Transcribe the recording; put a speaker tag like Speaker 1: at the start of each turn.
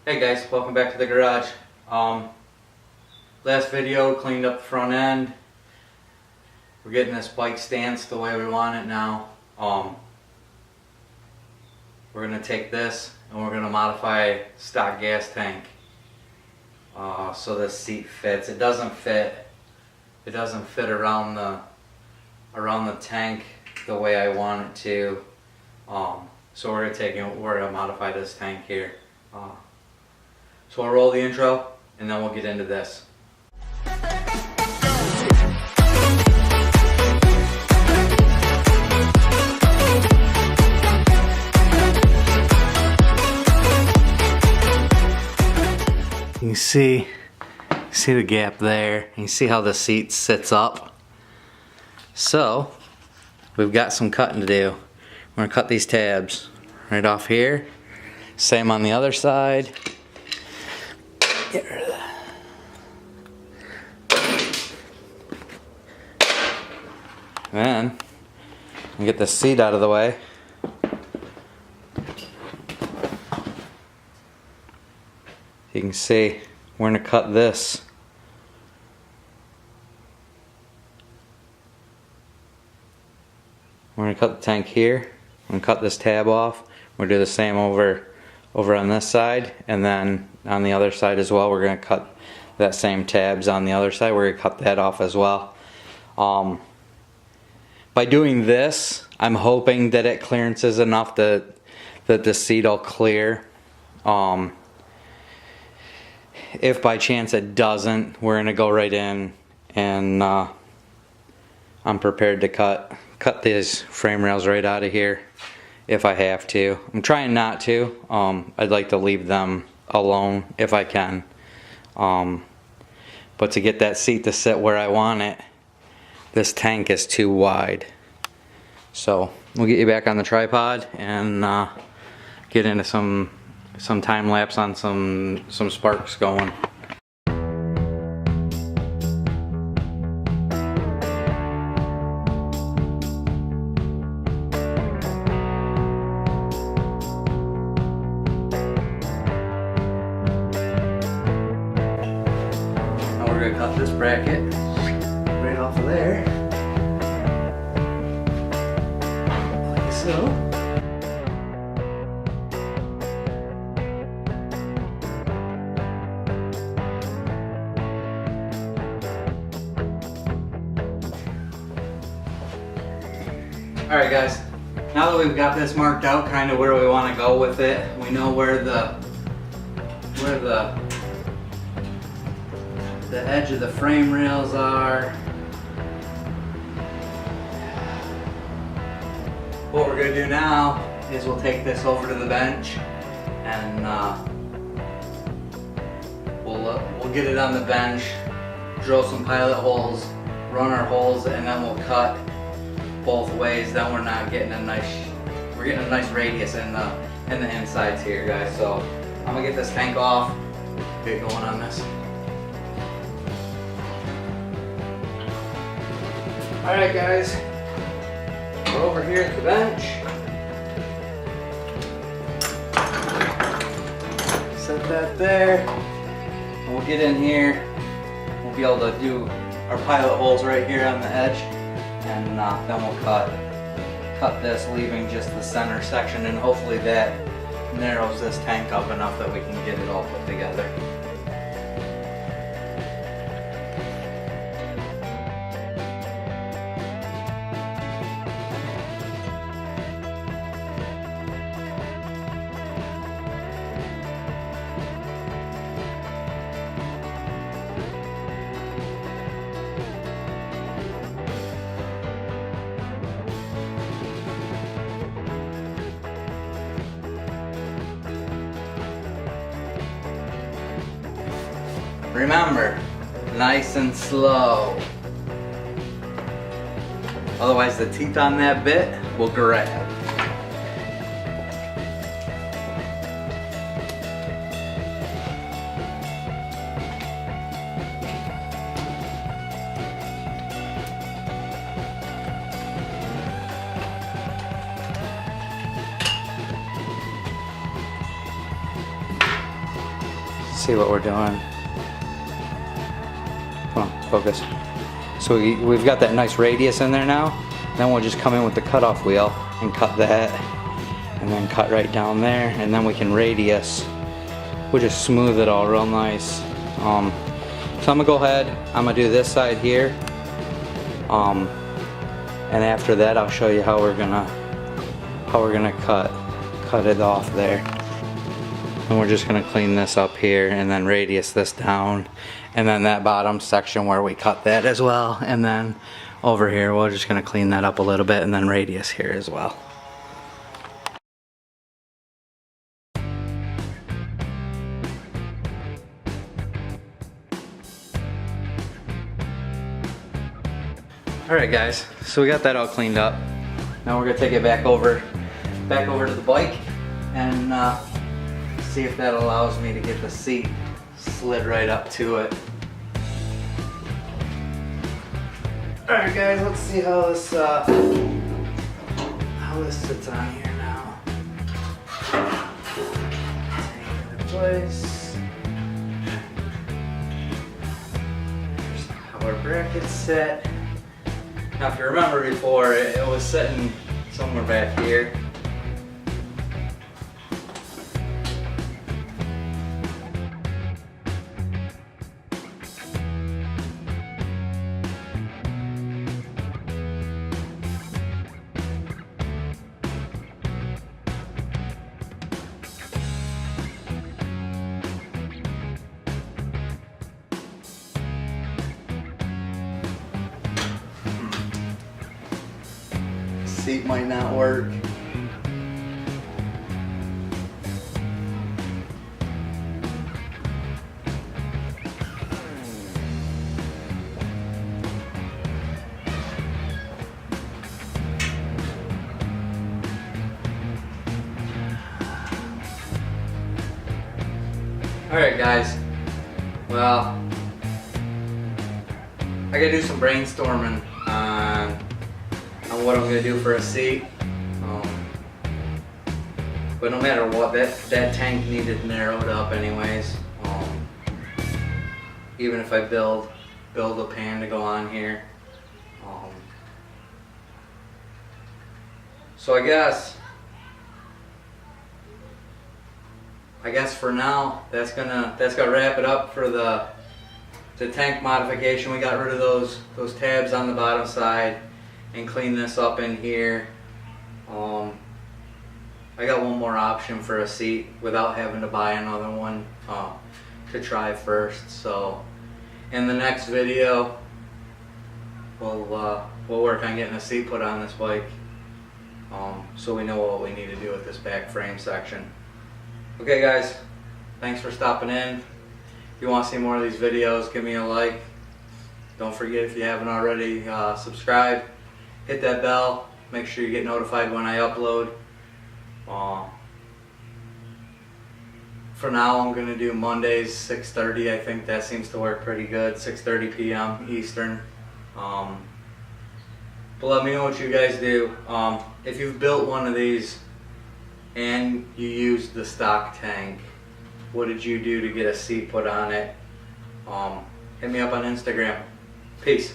Speaker 1: Hey guys, welcome back to the garage. Last video, cleaned up the front end. We're getting this bike stanced the way we want it now. We're going to take this and we're going to modify stock gas tank so this seat fits. It doesn't fit around the tank the way I want it to. So we're going to modify this tank here. So we'll roll the intro and then we'll get into this. You can see the gap there. You see how the seat sits up. So we've got some cutting to do. We're gonna cut these tabs right off here. Same on the other side. Get rid of that. Then get the seat out of the way. You can see we're going to cut this. We're going to cut the tank here. We're going to cut this tab off. We'll do the same over on this side, and then on the other side as well. We're going to cut that same tabs on the other side. We're going to cut that off as well. By doing this, I'm hoping that it clearances enough that the seat will clear. If by chance it doesn't, we're going to go right in and I'm prepared to cut these frame rails right out of here if I have to. I'm trying not to. I'd like to leave them alone if I can. But to get that seat to sit where I want it, this tank is too wide. So we'll get you back on the tripod and get into some time lapse on some sparks going. Now we're going to cut this bracket right off of there, like so. Alright guys, now that we've got this marked out kind of where we want to go with it, we know where the edge of the frame rails are. What we're going to do now is we'll take this over to the bench and we'll get it on the bench, drill some pilot holes, run our holes, and then we'll cut both ways. Then we're getting a nice radius in the insides here, guys. So I'm gonna get this tank off, get going on this. All right, guys, we're over here at the bench. Set that there. And we'll get in here. We'll be able to do our pilot holes right here on the edge. And then we'll cut this, leaving just the center section, and hopefully that narrows this tank up enough that we can get it all put together. Remember, nice and slow. Otherwise the teeth on that bit will grab. see what we're doing. Come on, focus. So we've got that nice radius in there now. Then we'll just come in with the cutoff wheel and cut that, and then cut right down there, and then we can radius. We'll just smooth it all real nice. So I'm gonna go ahead, I'm gonna do this side here, and after that I'll show you how we're gonna cut it off there. And we're just gonna clean this up here and then radius this down, and then that bottom section where we cut that as well, and then over here we're just gonna clean that up a little bit and then radius here as well. Alright guys, so we got that all cleaned up. Now we're gonna take it back over to the bike and see if that allows me to get the seat slid right up to it. Alright guys, let's see how this sits on here now. Take it in place. Here's how our bracket's set. Now if you remember before, it was sitting somewhere back here. Seat might not work. Alright guys, well, I gotta do some brainstorming on what I'm gonna do for a seat. But no matter what, that tank needed narrowed up anyways. Even if I build a pan to go on here. So I guess for now that's gonna wrap it up for the tank modification. We got rid of those tabs on the bottom side and clean this up in here. I got one more option for a seat without having to buy another one to try first. So in the next video we'll work on getting a seat put on this bike, so we know what we need to do with this back frame section. Okay guys, thanks for stopping in. If you want to see more of these videos, give me a like. Don't forget, if you haven't already, subscribe. Hit that bell. Make sure you get notified when I upload. For now, I'm going to do Mondays 6:30. I think that seems to work pretty good. 6:30 p.m. Eastern. But let me know what you guys do. If you've built one of these and you used the stock tank, what did you do to get a seat put on it? Hit me up on Instagram. Peace.